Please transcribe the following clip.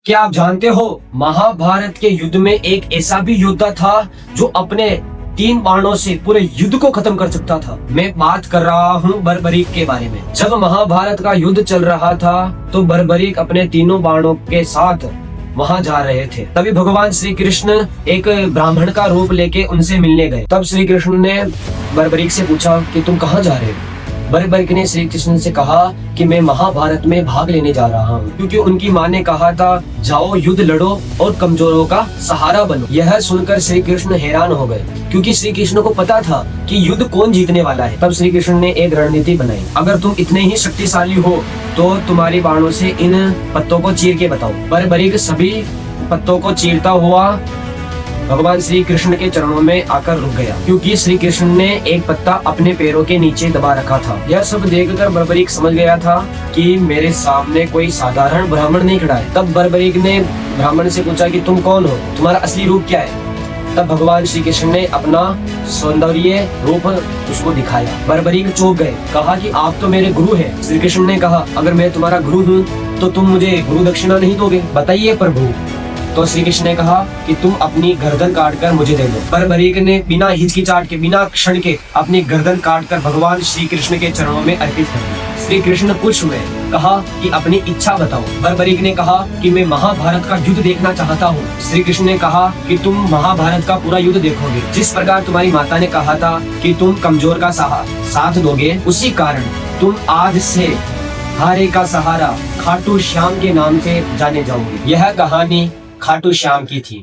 क्या आप जानते हो महाभारत के युद्ध में एक ऐसा भी योद्धा था जो अपने 3 बाणों से पूरे युद्ध को खत्म कर सकता था। मैं बात कर रहा हूँ बर्बरीक के बारे में। जब महाभारत का युद्ध चल रहा था तो बर्बरीक अपने 3 बाणों के साथ वहां जा रहे थे। तभी भगवान श्री कृष्ण एक ब्राह्मण का रूप लेके उनसे मिलने गए। तब श्री कृष्ण ने बर्बरीक से पूछा कि तुम कहाँ जा रहे हो। बर्बरीक ने श्री कृष्ण से कहा कि मैं महाभारत में भाग लेने जा रहा हूँ, क्योंकि उनकी माँ ने कहा था जाओ युद्ध लड़ो और कमजोरों का सहारा बनो। यह सुनकर श्री कृष्ण हैरान हो गए, क्योंकि श्री कृष्ण को पता था कि युद्ध कौन जीतने वाला है। तब श्री कृष्ण ने एक रणनीति बनाई, अगर तुम इतने ही शक्तिशाली हो तो तुम्हारी बाणों से इन पत्तों को चीर के बताओ। बर्बरीक सभी पत्तों को चीरता हुआ भगवान श्री कृष्ण के चरणों में आकर रुक गया, क्योंकि श्री कृष्ण ने एक पत्ता अपने पैरों के नीचे दबा रखा था। यह सब देखकर बर्बरीक समझ गया था कि मेरे सामने कोई साधारण ब्राह्मण नहीं खड़ा है। तब बर्बरीक ने ब्राह्मण से पूछा कि तुम कौन हो, तुम्हारा असली रूप क्या है। तब भगवान श्री कृष्ण ने अपना सौंदर्य रूप उसको दिखाया। बर्बरीक चौंक गए, कहा कि आप तो मेरे गुरु हैं। श्री कृष्ण ने कहा अगर मैं तुम्हारा गुरु हूँ तो तुम मुझे गुरु दक्षिणा नहीं दोगे, बताइए प्रभु। तो श्री कृष्ण ने कहा कि तुम अपनी गर्दन काटकर मुझे दे दो। बर्बरीक ने बिना हिचकिचाहट के, बिना क्षण के अपनी गर्दन काटकर भगवान श्री कृष्ण के चरणों में अर्पित कर दी। श्री कृष्ण खुश हुए, कहा कि अपनी इच्छा बताओ। बर्बरीक ने कहा कि मैं महाभारत का युद्ध देखना चाहता हूँ। श्री कृष्ण ने कहा कि तुम महाभारत का पूरा युद्ध देखोगे। जिस प्रकार तुम्हारी माता ने कहा था कि तुम कमजोर का साथ दोगे, उसी कारण तुम आज से हारे का सहारा खाटू श्याम के नाम से जाने जाओगे। यह कहानी खाटू श्याम की थी।